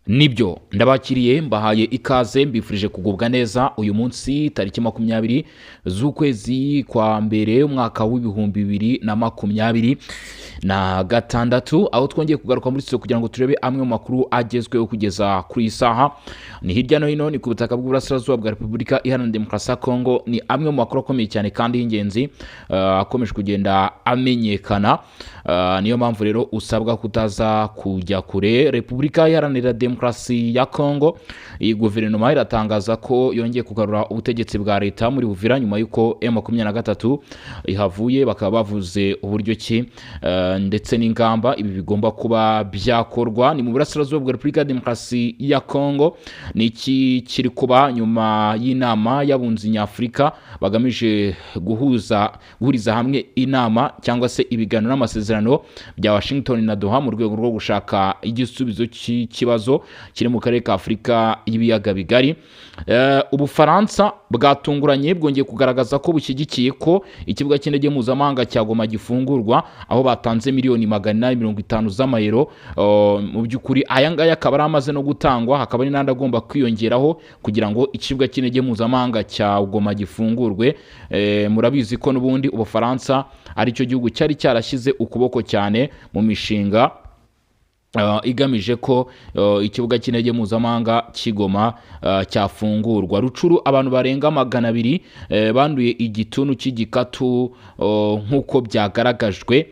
Nibyo ndabakiriye mbahaye ikaze mbifurije kugubwa neza uyu munsi tariki 20 z'ukwezi kwa mbere umwaka w'ibihumbi 2026 aho twongeye kugaruka muri studio kugira ngo turebe amwe mu makuru agezweho kugeza kuri isaha ni hirya no hino ni ku butaka bw'Uburasirazuba bwa Repubulika Iharanira Demokarasi ya Kongo. Ni amwe mu makuru akomeye cyane kandi y'ingenzi akomeje kugenda amenyekana. Niyo mpamvu rero usabwa kutaza kujya kure. Repubulika Iharanira Demokarasi ya Kongo, iyi guverinoma iratangaza ko yongeye kugarura ubutegetsi bwa leta muri Uvira nyuma yuko M23 ihavuye. Bakaba bavuze uburyo ki ndetse n'ingamba ibi bigomba kuba byakorwa. Ni mu Burasirazuba bwa Repubulika Demokarasi ya Kongo. Ni iki kiri kuba nyuma y'inama y'abunzi nyafurika bagamije guhuriza hamwe inama cyangwa se ibiganiro n'amasezerano bya Washington na Doha mu rwego rwo gushaka igisubizo cy'ikibazo kiri mu karere ka Afurika y'ibiyaga bigari. Ubufaransa bwatunguranye bwongeye kugaragaza ko bushyigikiye ko ikibuga cy'indege mpuzamahanga cya Goma gifungurwa, aho batanze miliyoni 850 z'amayero. Mu by'ukuri aya ngaya akaba ari amaze no gutangwa, hakaba ari n'andi agomba kwiyongeraho kugira ngo ikibuga cy'indege mpuzamahanga cya Goma gifungurwe. Murabizi ko n'ubundi Ubufaransa ari cyo gihugu cyari cyarashyize ukuboko cyane mu mishinga igamije ko ikibuga cy'indege mpuzamahanga kigoma cyafungurwa. Rucuru abantu barenga 200 banduye igituntu cy'igikatu nk'uko byagaragajwe,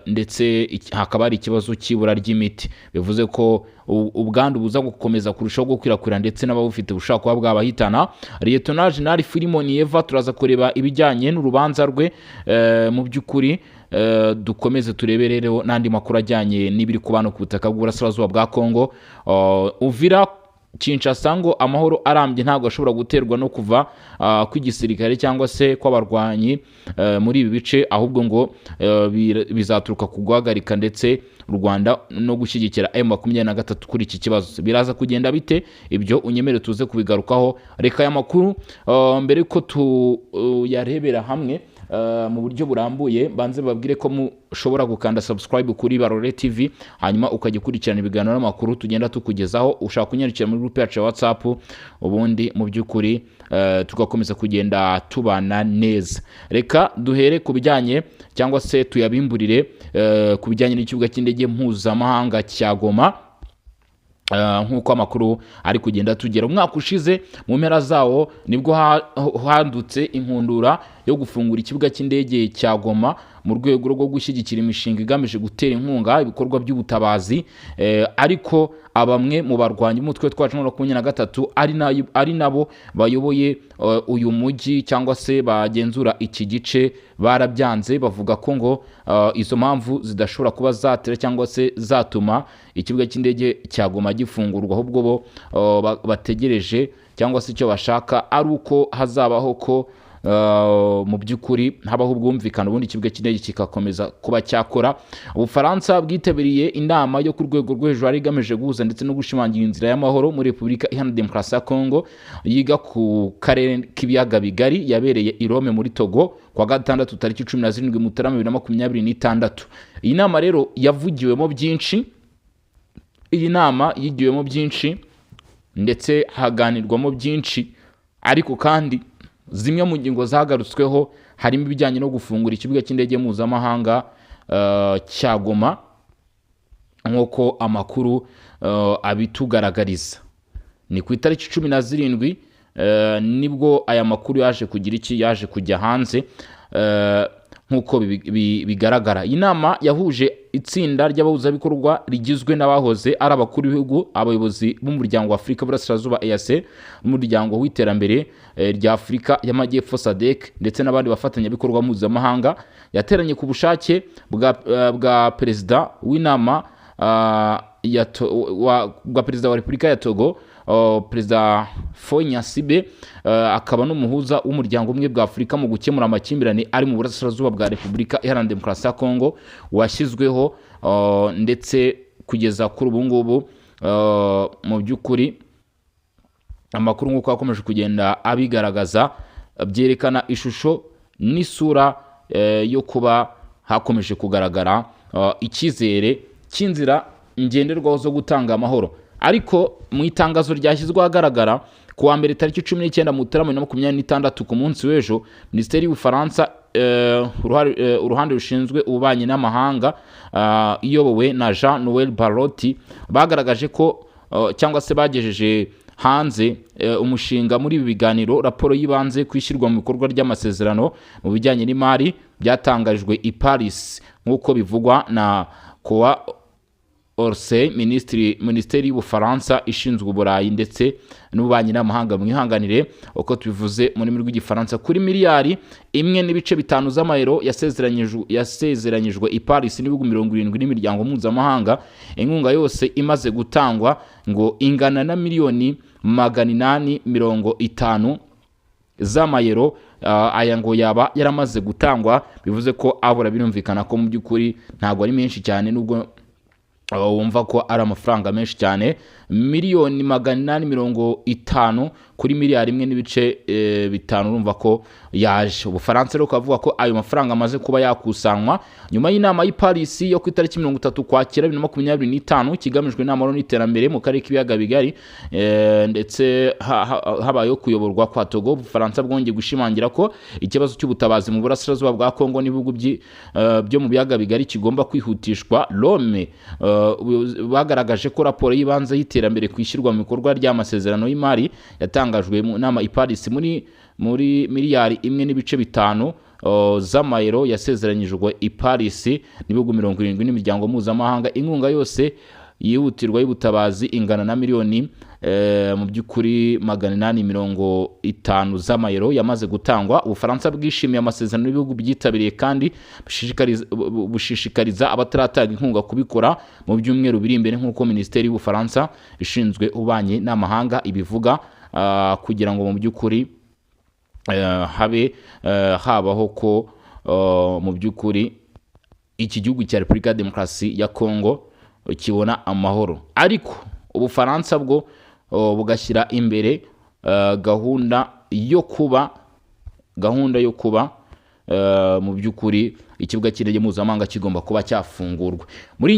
ndetse hakaba ari ikibazo cy'ibura ry'imiti. Bivuze ko ubwandu buza gukomeza kurushaho gukwirakwira ndetse n'ababufite bushaka kuba bwabahitana. Lieutenant General Filimon Yeva turaza kureba ibijyanye n'urubanza rwe. Mu by'ukuri dukomeze turebe rero n'andi makuru ajyanye n'ibiri kubana ku butaka bw'Uburasirazuba bwa Kongo. Uvira Kinshasa ngo amahoro arambye ntabwo ashobora guterwa no kuva kw'igisirikare cyangwa se kw'abarwanyi muri ibi bice, ahubwo ngo bizaturuka ku guhagarika ndetse u Rwanda no gushyigikira M23 kuri iki kibazo. Biraza kugenda bite? Ibyo unyemere tuze kubigarukaho. Reka aya makuru mbere ko tuyarebera hamwe mu buryo burambuye banze babwire ko mushobora gukanda subscribe kuri Barore TV, hanyuma ukajya kurikirana ibiganiro n'amakuru tugenda tukugezaho. Ushaka kunyarukira muri group yacu ya WhatsApp, ubundi mu by'ukuri tugakomeza kugenda tubana neza. Reka duhere ku bijyanye cyangwa se tuyabimburire ku bijyanye n'ikibuga cy'indege mpuzamahanga cya Goma. Nk'uko amakuru ari kugenda tugera, umwaka ushize mu mpera zawo nibwo handutse inkundura yo gufungura ikibuga cy'indege cya Goma mu rwego rwo gushyigikira imishinga igamije gutera inkunga ibikorwa by'ubutabazi. Ariko abamwe mu barwanyi umutwe twacu 23 ari nabo bayoboye uyu mujyi cyangwa se bagenzura iki gice barabyanze, bavuga ko ngo izo mpamvu zidashobora kuba zatera cyangwa se zatuma ikibuga cy'indege cya Goma gifungurwa, ahubwo bo bategereje cyangwa se icyo bashaka ari uko hazabaho ko mu by'ukuri habaho ubwumvikana ubundi ikibuga cy'indege kikakomeza kuba cyakora. Ubufaransa bwitabiriye inama yo ku rwego rwo hejuru igamije guhuza ndetse no gushimangira inzira y'amahoro muri Repubulika Iharanira Demokarasi ya Kongo yiga ku karere k'ibiyaga bigari, yabereye i Rome muri Togo kwa gatandatu tariki 17 Mutarama 2026. Iyi nama rero yavugiwemo byinshi, iyi nama yigiwemo byinshi ndetse haganirwamo byinshi, ariko kandi zimwe mu ngingo zagarutsweho harimo ibijyanye no gufungura ikibuga cy'indege mpuzamahanga cya Goma nk'uko amakuru abitugaragariza. Ni ku itariki 17 nibwo aya makuru yaje kujya hanze. Nk'uko bigaragara, inama yahuje itsinda ry'abahuzabikorwa rigizwe n'abahoze ari abakuru b'ibihugu, abayobozi b'umuryango wa Afurika Burasirazuba EAC, n'umuryango w'iterambere rya Afurika y'Amajyepfo SADC ndetse n'abandi bafatanyabikorwa mpuzamahanga. Yateranye ku bushake bwa perezida w'inama bwa perezida wa Repubulika ya Togo, perezida Faure Gnassingbé, akaba n'umuhuza w'umuryango umwe bwa Afurika mu gukemura amakimbirane ari mu Burasirazuba bwa Repubulika Iharanira Demokarasi ya Kongo, washyizweho ndetse kugeza kuri ubu ngubu. Mu by'ukuri amakuru nk'uko akomeje kugenda abigaragaza byerekana ishusho n'isura yo kuba hakomeje kugaragara icyizere cy'inzira ngenderwaho zo gutanga amahoro. ariko mu itangazo ryashyizwe ahagaragara ku wa mbere tariki 19 Mutarama 2026 ku munsi w'ejo, Minisiteri y'Ubufaransa uruhande rushinzwe ububanyi n'amahanga iyobowe na Jean Noel Barrot bagaragaje ko cyangwa se bagejeje hanze umushinga muri ibi biganiro raporo yibanze kwishyirwa mu bikorwa ry'amasezerano mu bijyanye n'imari byatangajwe i Paris nk'uko bivugwa na Koa Orsay, Minisiteri y'Ubufaransa ishinzwe Uburayi ndetse n'ububanyi n'amahanga. Mwihanganire uko tubivuze mu rurimi rw'igifaransa, kuri miliyari 1.5 z'amayero yasezeranyijwe i Paris n'ibihugu 70 n'imiryango mpuzamahanga. Inkunga yose imaze gutangwa ngo ingana na miliyoni 850 z'amayero. Aya ngo yaba yaramaze gutangwa, bivuze ko abura birumvikana ko mu by'ukuri ntabwo ari menshi cyane, nubwo wumva ko ari amafaranga menshi cyane. Miliyoni 850 kuri miliyari 1.5 urumva ko yaje. Ubufaransa rero kavuga ko ayo mafaranga amaze kuba yakusanwa nyuma y'inama y'i Paris yo ku itariki 30 Ukwakira 2025 kigamijwe n'amahoro n'iterambere mu karere k'ibiyaga bigari, ndetse habayeho kuyoborwa kwa Togo. Ubufaransa bwongeye gushimangira ko ikibazo cy'ubutabazi mu burasirazuba bwa Kongo n'ibihugu byo mu biyaga bigari kigomba kwihutishwa. Rome bagaragaje ko raporo y'ibanze y'iterambere kwishyirwa mu bikorwa ry'amasezerano y'imari yatangajwe mu nama i Paris muri miliyari 1.5 z'amayero yasezeranyijwe i Paris n'ibihugu 70 n'imiryango mpuzamahanga. Inkunga yose yihutirwa y'ubutabazi ingana na miliyoni mu by'ukuri 850 z'amayero yamaze gutangwa. Ubufaransa bwishimiye amasezerano y'ibihugu byitabiriye kandi bushishikariza abataratanga inkunga kubikora mu byumweru biri imbere nk'uko Minisiteri y'Ubufaransa ishinzwe ububanyi n'amahanga ibivuga, kugira ngo mu by'ukuri habaho ko mu by'ukuri iki gihugu cya Repubulika ya Demokarasi ya Kongo kibona amahoro. Ariko Ubufaransa bwo bugashyira imbere gahunda yo kuba mu by'ukuri ikibuga cy'indege mpuzamahanga kigomba kuba cyafungurwa. Muri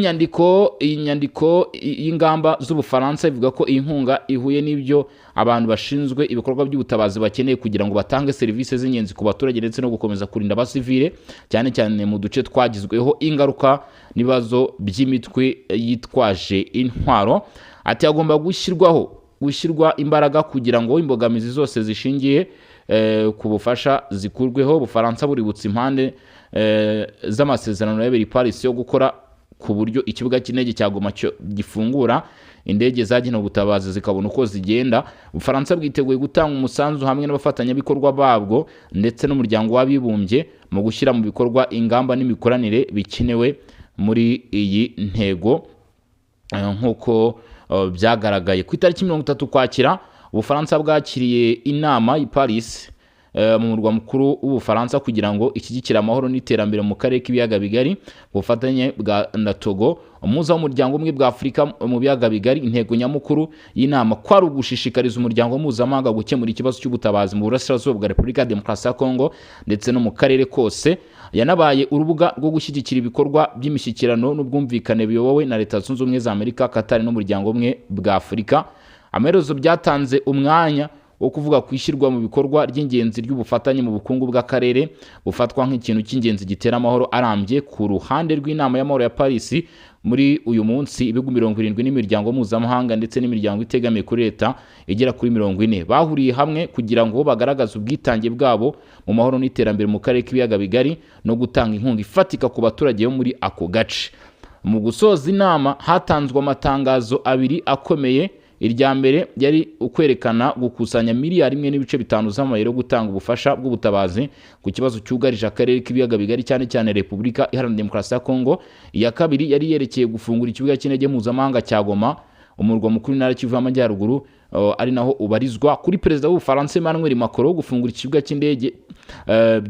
iyi nyandiko y'ingamba z'Ubufaransa ivuga ko iyi nkunga ihuye n'ibyo abantu bashinzwe ibikorwa by'ubutabazi bakeneye kugira ngo batange serivisi z'ingenzi ku baturage ndetse no gukomeza kurinda abasivile cyane cyane mu duce twagizweho ingaruka n'ibibazo by'imitwe yitwaje intwaro. Ati hagomba gushyirwa imbaraga kugira ngo imbogamizi zose zishingiye ku bufasha zikurweho. Ubufaransa buributsa impande z'amasezerano yabereye i Paris yo gukora ku buryo ikibuga cy'indege cya Goma gifungura indege zagenewe ubutabazi zikabona uko zigenda. Ubufaransa bwiteguye gutanga umusanzu hamwe n'abafatanyabikorwa babwo ndetse n'umuryango w'abibumbye mu gushyira mu bikorwa ingamba n'imikoranire bikenewe muri iyi ntego nk'uko byagaragaye. Ku itariki 30 Ukwakira Ubufaransa bwakiriye inama i Paris mu murwa mukuru w'Ubufaransa kugira ngo ishyigikire amahoro n'iterambere mu karere k'ibiyaga bigari bufatanye bwa na Togo, umuza w'umuryango umwe bwa Afurika mu biyaga bigari. Intego nyamukuru y'inama kwari ugushishikariza umuryango mpuzamahanga gukemura ikibazo cy'ubutabazi mu burasirazuba bwa Repubulika ya Demokarasi ya Kongo ndetse no mu karere kose. Yanabaye urubuga rwo gushyigikira ibikorwa by'imishyikirano n'ubwumvikane biyobowe na Leta Zunze Ubumwe za Amerika, Qatar n'umuryango umwe bwa Afurika. Amaherezo byatanze umwanya wo kuvuga kwishyirwa mu bikorwa ry'ingenzi ry'ubufatanye mu bukungu bw'akarere bufatwa nk'ikintu cy'ingenzi gitera amahoro arambye. Ku ruhande rw'inama y'amahoro ya Paris muri uyu munsi ibihugu 70 n'imiryango mpuzamahanga ndetse n'imiryango itegamiye kuri leta igera kuri 40 bahuriye hamwe kugira ngo bagaragaze ubwitange bwabo mu mahoro n'iterambere mu karere k'ibiyaga bigari no gutanga inkunga ifatika ku baturage bo muri ako gace. Mu gusoza inama hatanzwe amatangazo abiri akomeye. Irya mbere yari ukwerekana gukusanya miliyari 1.5 z'amayero gutanga ubufasha bw'ubutabazi ku kibazo cyugarije akarere k'ibiyaga bigari cyane cyane Repubulika Iharanira Demokarasi ya Kongo. Iya kabiri yari yerekeye gufungura ikibuga cy'indege mpuzamahanga cya Goma, umurwa mukuru w'intara y'Kivu y'Amajyaruguru, ari naho ubarizwa. Kuri Perezida w'Ubufaransa Emmanuel Macron, gufungura ikibuga cy'indege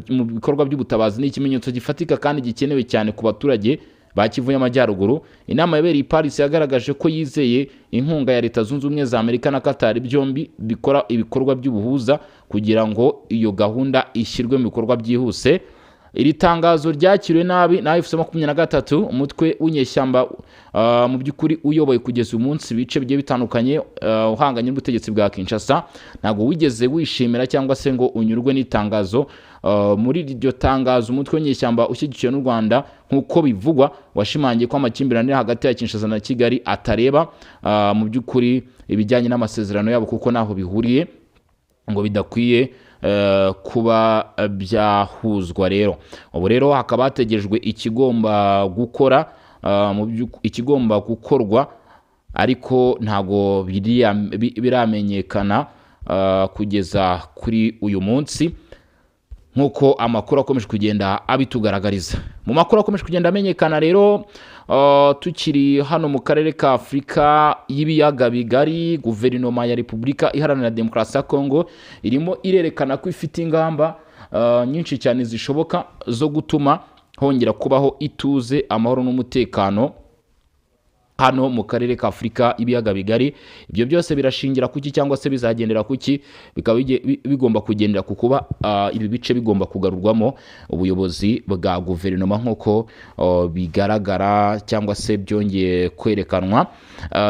mu bikorwa by'ubutabazi ni ikimenyetso gifatika kandi gikenewe cyane ku baturage ba Kivu y'Amajyaruguru. Inama yabereye i Paris yagaragaje ko yizeye inkunga ya Leta Zunze Ubumwe za Amerika na Qatar, byombi bikora ibikorwa by'ubuhuza kugira ngo iyo gahunda ishyirwe mu bikorwa byihuse. iri tangazo ryakiriwe nabi na AFC-23 umutwe w'inyeshyamba mu by'ukuri uyoboye kugeza umunsi bice bigiye bitandukanye uhanganye n'ubutegetsi bwa Kinshasa. Ntago wigeze wishimira cyangwa se ngo unyurwe n'itangazo. Muri iryo tangazo umutwe w'inyeshyamba ushyigikiwe n'u Rwanda nk'uko bivugwa washimangiye ko amakimbirane hagati ya Kinshasa na Kigali atareba mu by'ukuri ibijyanye n'amasezerano yabo kuko naho bihuriye ngo bidakwiye kuba byahuzwa. Rero ubu rero hakaba hategejwe ikigomba gukorwa ariko ntago biramenyekana kugeza kuri uyu munsi nkuko amakuru akomeje kugenda abitugaragariza. Mu makuru akomeje kugenda amenyekana rero tukiri hano mu karere ka Afrika y'ibiyaga bigari, guverinoma ya Repubulika Iharanira Demokarasi ya Kongo irimo irerekana ko ifite ingamba nyinshi cyane zishoboka zo gutuma hongera kubaho ituze, amahoro n'umutekano hano mu karere ka Afrika ibiyaga bigari. Ibyo byose birashingira kuki cyangwa se bizagendera kuki? Bikaba bigomba kugendera ku kuba ibi bice bigomba kugarurwamo ubuyobozi bwa guverinoma nk'uko bigaragara cyangwa se byongeye kwerekanwa.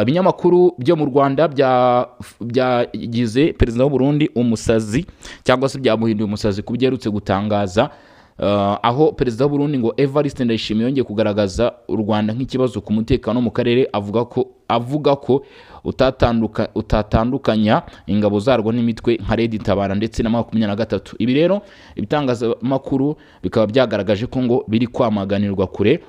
Ibinyamakuru byo mu Rwanda byagize perezida w'u Burundi umusazi cyangwa se byamuhinduye umusazi ku byerutse gutangaza aho perezida w'u Burundi ngo Evariste Ndayishimiye yongeye kugaragaza u Rwanda nk'ikibazo ku mutekano mu karere, avuga ko utatandukanya ingabo zarwo n'imitwe nka Red Tabara ndetse na 23. Ibi rero ibitangazamakuru bikaba byagaragaje ko ngo biri kwamaganirwa kure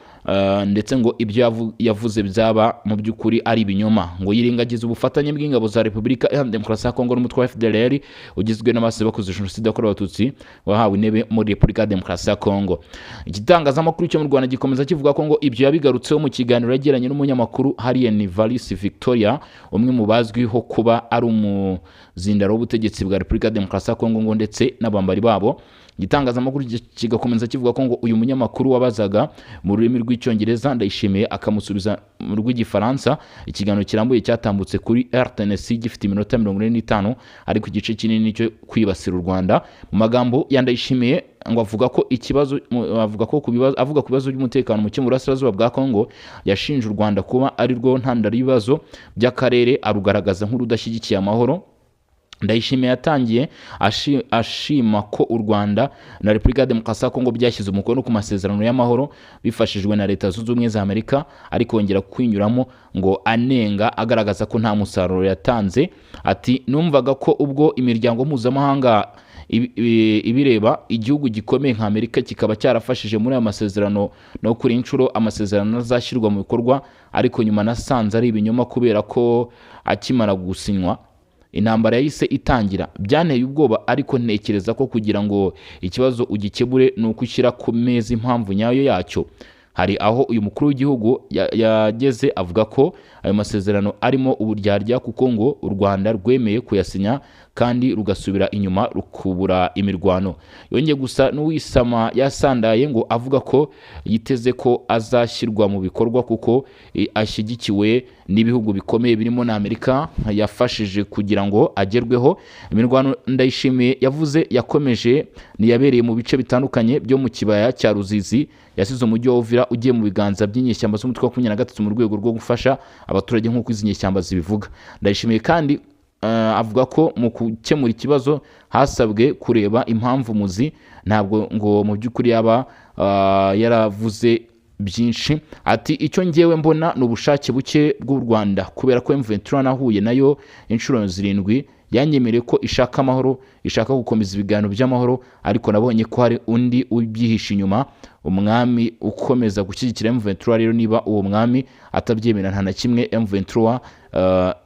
ndetse ngo ibyo yavuze byaba mu by'ukuri ari ibinyoma. Ngo yirengagiza ubufatanye bw'ingabo za Repubulika Iharanira Demokarasi ya Kongo n'umutwe wa FDLR ugizwe n'abasize bakoze jenoside yakorewe Abatutsi wahawe intebe muri Repubulika Demokarasi ya Kongo. Igitangazamakuru cyo mu Rwanda gikomeza kivuga ko ngo ibyo yabigarutseho mu kiganiro yagiranye n'umunyamakuru Harien Valisi Victoria, umwe mu bazwiho kuba ari umuzindaro w'ubutegetsi bwa Repubulika Demokarasi ya Kongo ngo ndetse n'abambari babo. Igitangazamakuru kigakomeza kivuga ko ngo uyu munyamakuru wabazaga mu rurimi rw'icyongereza Ndayishimiye akamusubiza mu rw'igifaransa. Ikiganiro kirambuye cyatambutse kuri RTNC gifite iminota 45 ariko igice kinini cyo kwibasira u Rwanda. Mu magambo ya Ndayishimiye ngo avuga ku bibazo by'umutekano mu burasirazuba bwa Kongo, yashinje u Rwanda kuba ari rwo ntandaro y'ibibazo by'akarere, arugaragaza nk'urudashyigikiye amahoro. Ndayishimiye yatangiye ashima ko u Rwanda na Repubulika Demokarasi ya Kongo byashyize umukono ku masezerano y'amahoro bifashijwe na Leta Zunze Ubumwe za Amerika, ariko yongera kwinyuramo ngo anenga agaragaza ko nta musaruro yatanze. Ati numvaga ko ubwo imiryango mpuzamahanga ibireba igihugu gikomeye nka Amerika kikaba cyarafashije muri aya masezerano no kuri inshuro amasezerano azashyirwa mu bikorwa, ariko nyuma nasanze ari ibinyoma kubera ko akimara gusinywa intambara yahise itangira. Byanteye ubwoba, ariko ntekereza ko kugira ngo ikibazo ugikebure ni uko ushyira ku meza impamvu nyayo yacyo. Hari aho uyu mukuru w'igihugu yageze avuga ko ayo masezerano arimo uburyarya kuko ngo u Rwanda rwemeye kuyasinya kandi rugasubira inyuma rukubura imirwano. Yongeye gusa n'uwisama yasandaye ngo avuga ko yiteze ko azashyirwa mu bikorwa kuko ashyigikiwe n'ibihugu bikomeye birimo na Amerika yafashije kugira ngo agerweho. Imirwano Ndayishimiye yavuze yakomeje niyabereye mu bice bitandukanye byo mu kibaya cya Ruzizi, yasize umujyi wa Uvira ugiye mu biganza by'inyeshyamba z'umutwe wa 23 mu rwego rwo gufasha abaturage nk'uko izi nyeshyamba zibivuga. Ndayishimiye kandi avuga ko mu gukemura ikibazo hasabwe kureba impamvu muzi, ntabwo ngo mu by'ukuri yaba yaravuze byinshi. Ati icyo ngewe mbona n'ubushake buke bw'u Rwanda kubera ko M23 nahuye nayo inshuro 7 yanyemereye ko ishaka amahoro, ishaka gukomeza ibiganiro by'amahoro, ariko nabonye ko hari undi ubyihisha inyuma, umwami ukomeza gushyigikira M23. Rero niba uwo mwami atabyemera nta na kimwe M23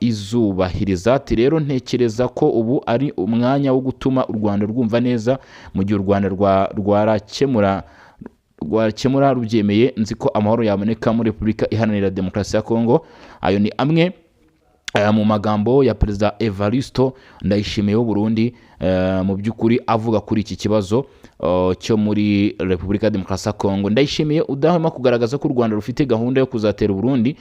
izubahiriza. Ati rero ntekereza ko ubu ari umwanya wo gutuma u Rwanda rwumva neza mu gihe u Rwanda rwakemura rubyemeye, nzi ko amahoro yaboneka muri Repubulika Iharanira Demokarasi ya Kongo. Ayo ni amwe mu magambo ya Perezida Evariste Ndayishimiye w'u Burundi mu by'ukuri avuga kuri iki kibazo cyo muri Repubulika Demokarasi ya Kongo. Ndayishimiye udahwema kugaragaza ko u Rwanda rufite gahunda yo kuzatera u Burundi.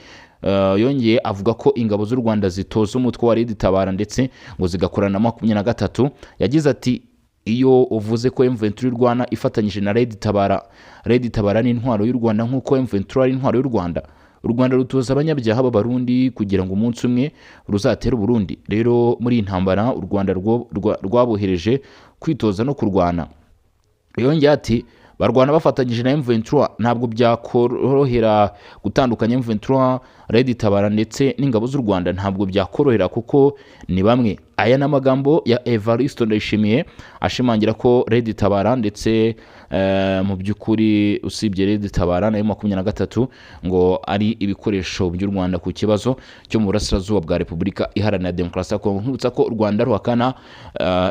Yongeye avuga ko ingabo z'u Rwanda zitoza umutwe wa Red Tabara ndetse ngo zigakorana na 23. Yagize ati iyo uvuze ko M23 y'u ifatanyije na Red Tabara n'intwaro y'u Rwanda nk'uko M23 ari intwaro y'u Rwanda, u Rwanda rutoza abanyabyaha b'abarundi kugira ngo umunsi umwe ruzatera Burundi. Rero muri intambara u Rwanda rwabohereje kwitoza no kurwana. Yongeye ati barwana bafatanyije na M23, ntabwo byakorohera gutandukanya M23, Red Tabara ndetse n'ingabo z'u Rwanda, ntabwo byakorohera kuko ni bamwe. Aya n'amagambo ya Evariste Ndayishimiye ashimangira ko Red Tabara ndetse mu by'ukuri usibye Red Tabara na M23 ngo ari ibikoresho by'u Rwanda ku kibazo cyo mu burasirazuba bwa Repubulika Iharanira Demokarasi ya Kongo. Nkubutsa ko u Rwanda ruhakana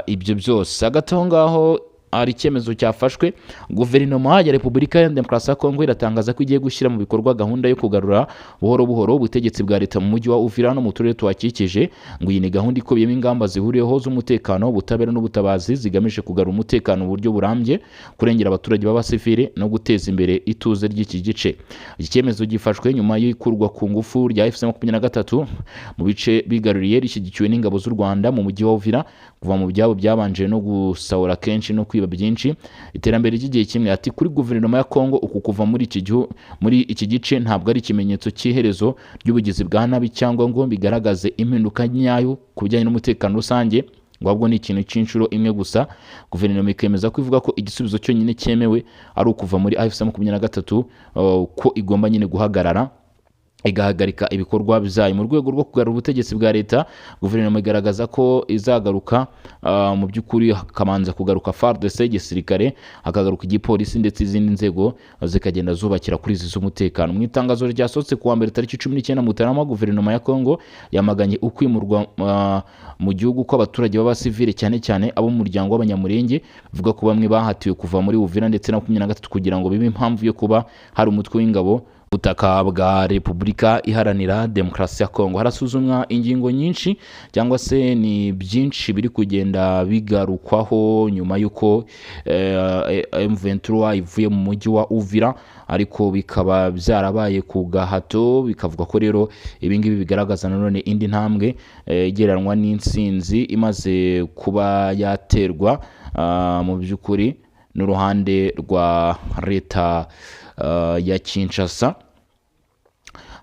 ibyo byose. Hagati aho ngaho hari icyemezo cyafashwe. Guverinoma ya Repubulika ya Demokarasi ya Kongo iratangaza ko igiye gushyira mu bikorwa gahunda yo kugarura buhoro buhoro ubutegetsi bwa leta mu mujyi wa Uvira no mu turere tuhakikije. Ngo iyi ni gahunda ikubiyemo ingamba zihuriyeho z'umutekano, ubutabera n'ubutabazi zigamije kugarura umutekano mu buryo burambye, kurengera abaturage b'abasivile no guteza imbere ituze ry'iki gice. Iki cyemezo gifashwe nyuma y'ikurwa ku ngufu rya FC23 mu bice bigaruriye rishyigikiwe n'ingabo z'u Rwanda mu mujyi wa Uvira kuva mu byabo byabanje no gusahura kenshi no kwiba byinshi. Iterambere ry'igihe kimwe. Ati kuri guverinoma ya Kongo uku kuva muri iki gice ntabwo ari ikimenyetso cy'iherezo ry'ubugizi bwa nabi cyangwa ngo bigaragaze impinduka nyayo ku bijyanye n'umutekano rusange, ngo ahubwo ni ikintu cy'inshuro imwe gusa. Guverinoma ikemeza ko ivuga ko igisubizo cyonyine cyemewe ari ukuva muri AFC23, ko igomba nyine guhagarara igahagarika ibikorwa byayo. Mu rwego rwo kugarura ubutegetsi bwa leta, guverinoma igaragaza ko izagaruka mu by'ukuri hakamanza kugaruka FARDC gisirikare, hakagaruka igipolisi ndetse izindi nzego zikagenda zubakira kuri izi z'umutekano. Mu itangazo ryasohotse kuwa mbere tariki 19 Mutarama, guverinoma ya Kongo yamaganye ukwimurwa mu gihugu ko abaturage b'abasivile cyane cyane abo mu muryango w'abanyamurenge, bivuga ko bamwe bahatiwe kuva muri Uvira ndetse na 23 kugira ngo bibe impamvu yo kuba hari umutwe w'ingabo ubutaka bwa Repubulika Iharanira Demokarasi ya Kongo. Harasuzumwa ingingo nyinshi cyangwa se ni byinshi biri kugenda bigarukwaho nyuma yuko M23 ivuye mu mujyi wa Uvira, ariko bikaba byarabaye ku gahato. Bikavuga ko rero ibingibi bigaragaza nanone indi ntambwe igereranwa n'insinzi imaze kuba yaterwa mu by'ukuri n'uruhande rwa leta ya Kinshasa.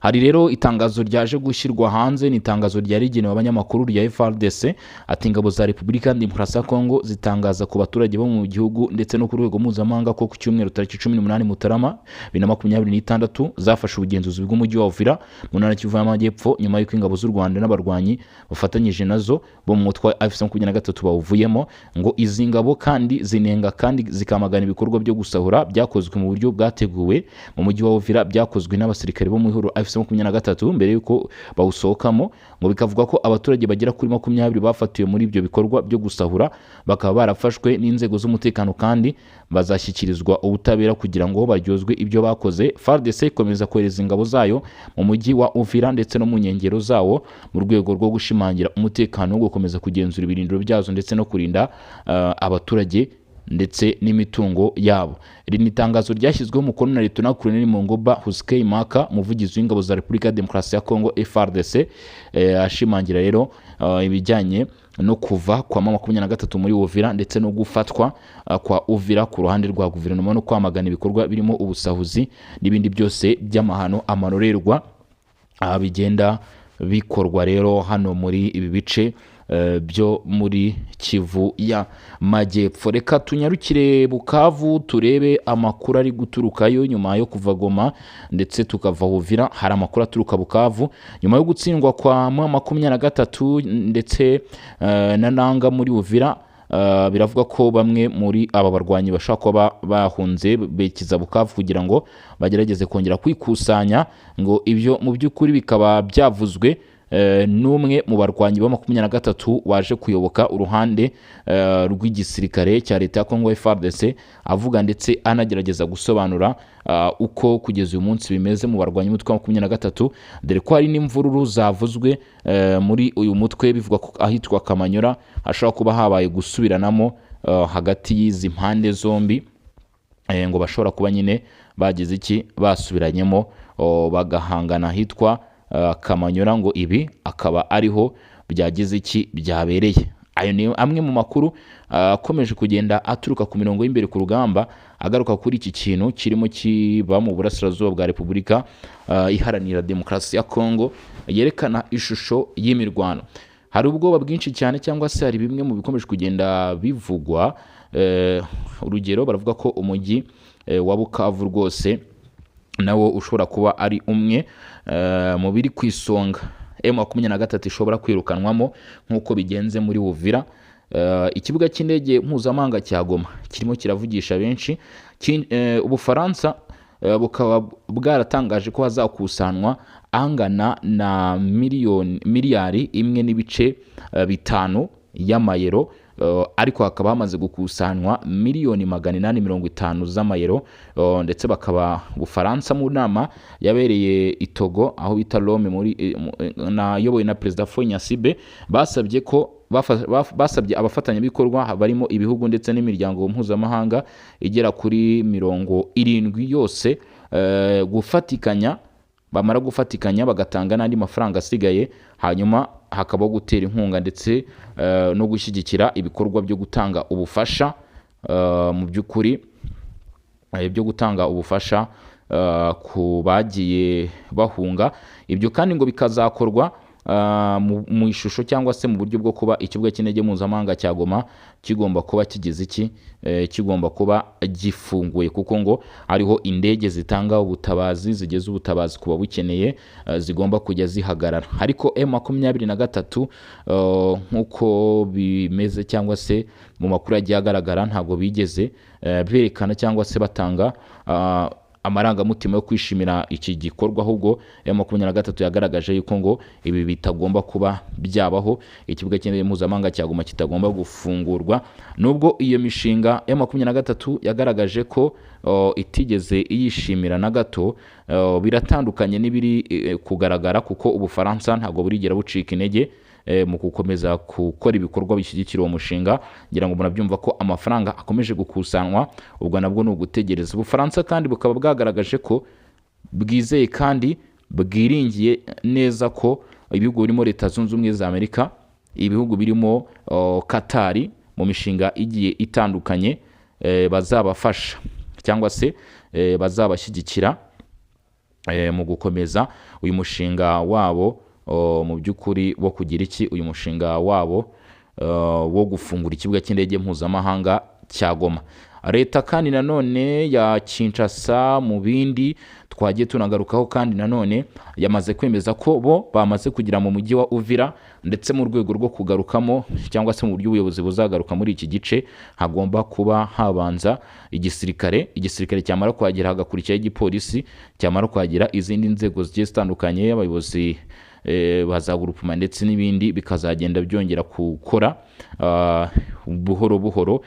Hari rero itangazo ryaje gushyirwa hanze, ni itangazo ryari rigenewe abanyamakuru rya FARDC. Ati ingabo za Repubulika Demokarasi ya Kongo zitangaza ku baturage bo mu gihugu ndetse no ku rwego mpuzamahanga ko ku cyumweru tariki 18 Mutarama 2026 zafashe ubugenzuzi bw'umujyi wa Uvira mu ntara Kivu y'Amajyepfo, nyuma y'uko ingabo z'u Rwanda n'abarwanyi bafatanyije nazo bo mu mutwe wa AFC23 bawuvuyemo. Ngo izi ngabo kandi zinenga kandi zikamagana ibikorwa byo gusahura byakozwe mu buryo bwateguwe mu mujyi wa Uvira, byakozwe n'abasirikare bo mu ihuriro AFC23 mbere yuko bawusohokamo. Ngo bikavuga ko abaturage bagera kuri 20 bafatiwe muri ibyo bikorwa byo gusahura, bakaba barafashwe n'inzego z'umutekano kandi bazashyikirizwa ubutabera kugira ngo baryozwe ibyo bakoze. FARDC ikomeza kohereza ingabo zayo mu mujyi wa Uvira ndetse no mu nkengero zawo mu rwego rwo gushimangira umutekano wo gukomeza kugenzura ibirindiro byazo ndetse no kurinda abaturage ndetse n'imitungo yabo. Iri ni itangazo ryashyizweho umukono na Lieutenant Colonel Mongoba Huskei Maka, umuvugizi w'ingabo za Repubulika ya Demokarasi ya Kongo FARDC, ashimangira rero ibijyanye no kuva kwa 23 muri Uvira ndetse no gufatwa kwa Uvira ku ruhande rwa guverinoma no kwamagana ibikorwa birimo ubusahuzi n'ibindi byose by'amahano amarorerwa bigenda bikorwa rero hano muri ibi bice byo muri Kivu ya Majyepfo. Reka tunyarukire Bukavu turebe amakuru ari guturukayo nyuma yo kuva Goma ndetse tukava Uvira. Hari amakuru aturuka Bukavu nyuma yo gutsindwa kwa 23 ndetse na Nanga muri Uvira. Biravuga ko bamwe muri aba barwanyi bashaka kuba bahunze bekiza Bukavu kugira ngo bagerageze kongera kwikusanya. Ngo ibyo mu by'ukuri bikaba byavuzwe n'umwe mu barwanyi ba 23 waje kuyoboka uruhande rw'igisirikare cya leta ya Kongo FARDC, avuga ndetse anagerageza gusobanura uko kugeza uyu munsi bimeze mu barwanyi mutwe wa 23, dore ko hari n'imvururu zavuzwe muri uyu mutwe. Bivuga ko ahitwa Kamanyora hashobora kuba habaye gusubiranamo hagati y'izi mpande zombi, ngo bashobora kuba nyine bagize iki basubiranyemo bagahangana hitwa Kamanyora. Ngo ibi akaba ariho byagize iki byabereye. ayo ni amwe mu makuru akomeje kugenda aturuka ku mirongo y'imbere ku rugamba agaruka kuri iki kintu kirimo kiba mu burasirazuba bwa Repubulika iharanira demokarasi ya Kongo, yerekana ishusho y'imirwano. Hari ubwoba bwinshi cyane cyangwa se hari bimwe mu bikomeje kugenda bivugwa. Urugero baravuga ko umujyi wa Bukavu rwose nawo ushobora kuba ari umwe mu biri ku isonga M23 ishobora kwirukanwamo nk'uko bigenze muri Uvira. Ikibuga cy'indege mpuzamahanga cya Goma kirimo kiravugisha benshi. Ubufaransa bukaba bwaratangaje ko hazakusanwa angana na miliyari 1.5 y'amayero, ariko hakaba hamaze gukusanwa miliyoni 850 z'amayero, ndetse bakaba Bufaransa mu nama yabereye i Togo aho bita Rome muri nayoboye na Perezida Faure Gnassingbé basabye abafatanyabikorwa barimo ibihugu ndetse n'imiryango mpuzamahanga igera kuri 70 yose gufatikanya, bamara gufatikanya bagatanga n'andi mafaranga asigaye, hanyuma hakabaho gutera inkunga ndetse no gushyigikira ibikorwa byo gutanga ubufasha, mu by'ukuri byo gutanga ubufasha ku bagiye bahunga. Ibyo kandi ngo bikazakorwa mu ishusho cyangwa se mu buryo bwo kuba ikibuga cy'indege mpuzamahanga cya Goma kigomba kuba kigize iki, kigomba kuba gifunguye, kuko ngo hariho indege zitanga ubutabazi, zigeze ubutabazi kuba bukeneye, zigomba kujya zihagarara. Ariko M23 nk'uko bimeze cyangwa se mu makuru yagiye agaragara ntabwo bigeze berekana cyangwa se batanga amarangamutima yo kwishimira iki gikorwa, ahubwo M23 yagaragaje yuko ngo ibi bitagomba kuba byabaho, ikibuga cy'indege mpuzamahanga cya Goma kitagomba gufungurwa. Nubwo iyo mishinga M23 yagaragaje ko itigeze iyishimira na gato, biratandukanye n'ibiri kugaragara, kuko Ubufaransa ntabwo burigera bucika intege mu gukomeza gukora ibikorwa bishyigikira uwo mushinga. Ngira ngo munabyumva ko amafaranga akomeje gukusanwa, ubwo nabwo ni ugutegereza. Ubufaransa kandi bukaba bwagaragaje ko bwizeye kandi bwiringiye neza ko ibihugu birimo Leta Zunze Ubumwe za Amerika, ibihugu birimo Katari mu mishinga igiye itandukanye bazabafasha cyangwa se bazabashyigikira mu gukomeza uyu mushinga wabo, mu by'ukuri wo kugira iki, uyu mushinga wabo wo gufungura ikibuga cy'indege mpuzamahanga cya Goma. Leta kandi nanone ya Kinshasa mu bindi twagiye tunagarukaho kandi nanone yamaze kwemeza ko bo bamaze kugira mu mujyi wa Uvira, ndetse mu rwego rwo kugarukamo cyangwa se mu buryo ubuyobozi buzagaruka muri iki gice hagomba kuba habanza igisirikare cyamara kuhagera hagakurikiraho igipolisi, cyamara kuhagera izindi nzego zigiye zitandukanye, abayobozi bazagurupuma ndetse n'ibindi bikazagenda byongera gukora buhoro buhoro.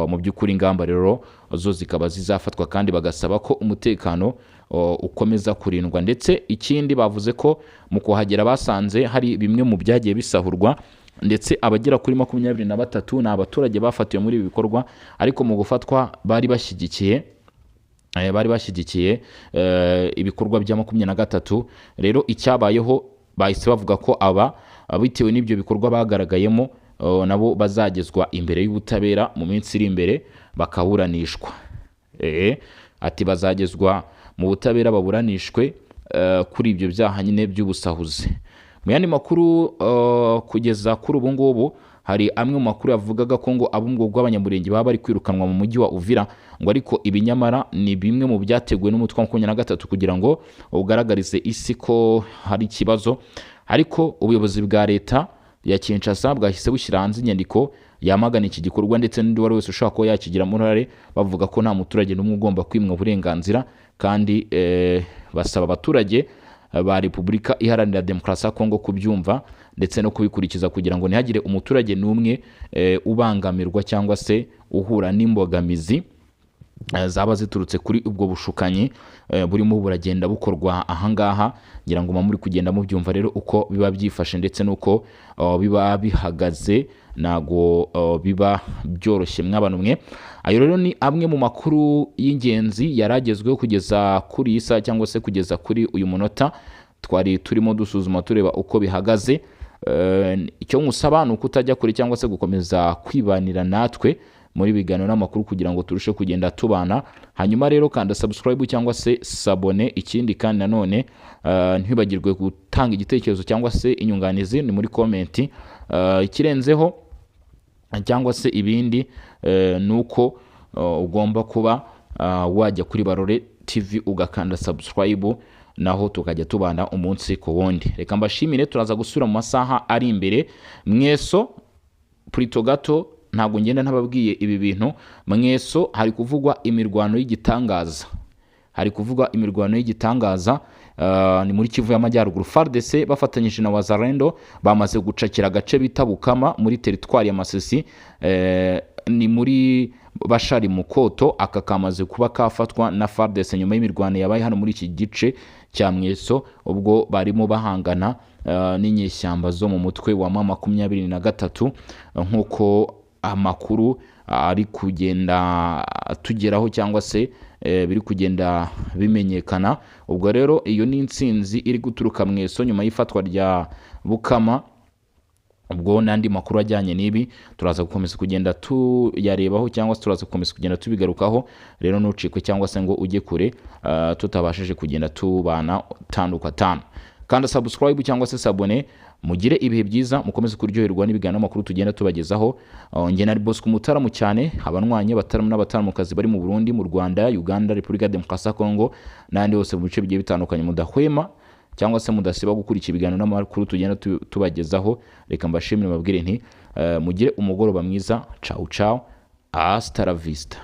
Mu by'ukuri ingamba rero zo zikaba zizafatwa kandi bagasaba ko umutekano ukomeza kurindwa. Ndetse ikindi bavuze ko mu kuhagera basanze hari bimwe mu byagiye bisahurwa, ndetse abagera kuri 23 ni abaturage bafatiwe muri ibi bikorwa, ariko mu gufatwa bari bashyigikiye ibikorwa bya 23. Rero icyabayeho bahise bavuga ko bitewe n'ibyo bikorwa bagaragayemo nabo bazagezwa imbere y'ubutabera mu minsi iri imbere bakaburanishwa. Ati bazagezwa mu butabera baburanishwe kuri ibyo byaha nyine by'ubusahuzi. Mu yandi makuru kugeza kuri ubu ngubu hari amwe mu makuru yavugaga ko ngo abungo bw'abanyamurenge baba bari kwirukanwa mu mujyi wa Uvira, ngo ariko ibinyamara ni bimwe mu byateguwe n'umutwe wa 23 kugira ngo ugaragarize isi ko hari ikibazo. Ariko ubuyobozi bwa leta ya Kinshasa bwahise bushyira hanze inyandiko yamagana iki gikorwa, ndetse n'undi wari wese ushaka ko yakigira murare, bavuga ko nta muturage n'umwe ugomba kwimwa uburenganzira, kandi basaba abaturage ba Repubulika Iharanira Demokarasi ya Kongo kubyumva ndetse no kubikurikiza, kugira ngo ntihagire umuturage n'umwe ubangamirwa cyangwa se uhura n'imbogamizi zaba ziturutse kuri ubwo bushukanyi burimo buragenda bukorwa ahangaha. Ngira ngo muri kugenda mubyumva rero uko biba byifashe ndetse nuko biba bihagaze, nago biba byoroshye mw'abantu mwe. Ayo rero ni amwe mu makuru y'ingenzi yaragezweho kugeza kuri isa cyangwa se kugeza kuri uyu munota twari turimo dusuzuma tureba uko bihagaze. icyo nkusaba ni uko utajya kure cyangwa se gukomeza kwibanira natwe muri biganiro n'amakuru kugira ngo turushe kugenda tubana. Hanyuma rero kanda subscribe cyangwa se sabone. Ikindi kandi nanone ntibagirwe gutanga igitekerezo cyangwa se inyunganizi ni muri comment. Ikirenzeho cyangwa se ibindi nuko ugomba kuba wajya kuri Barore TV ugakanda subscribe, naho tukajya tubana umunsi ku wundi. Reka mbashimire, turaza gusura mu masaha ari imbere. Mweso Prito gato ntabwo ngenda ntababwiye ibi bintu. Mweso hari kuvugwa imirwano y'igitangaza, ni muri Kivu y'Amajyaruguru. FARDC bafatanyije na Wazalendo bamaze gucakira agace bita Bukama muri teritwari ya Masisi, ni muri Bashari Mukoto. Aka kamaze kuba kafatwa na FARDC nyuma y'imirwano yabaye hano muri iki gice cya Mweso, ubwo barimo bahangana n'inyeshyamba zo mu mutwe wa M23 nk'uko amakuru ari kugenda tugeraho cyangwa se biri kugenda bimenyekana. Ubwo rero iyo ni intsinzi iri guturuka Mweso nyuma y'ifatwa rya Bukama. Ubwo n'andi makuru ajyanye n'ibi turaza gukomeza kugenda tuyarebaho cyangwa se turaza gukomeza kugenda tubigarukaho. Rero ntucikwe cyangwa se ngo ujye kure tutabashije kugenda tubana tandukatana. Kanda subscribe cyangwa se sabone. Mugire ibihe byiza, mukomeze kuryoherwa n'ibiganiro n'amakuru tugenda tubagezaho. Nge nari Bosco Mutaramu cyane, abanywanye bataramu n'abataramukazi bari mu Burundi, mu Rwanda, Uganda, Repubulika Demokarasi ya Kongo n'andi hose mu bice bigiye bitandukanye. Mudahwema cyangwa se mudasiba gukurikira ibiganiro n'amakuru tugenda tubagezaho. Reka mbashimire, mabwire nti mugire umugoroba mwiza. Ciao ciao, hasta la vista.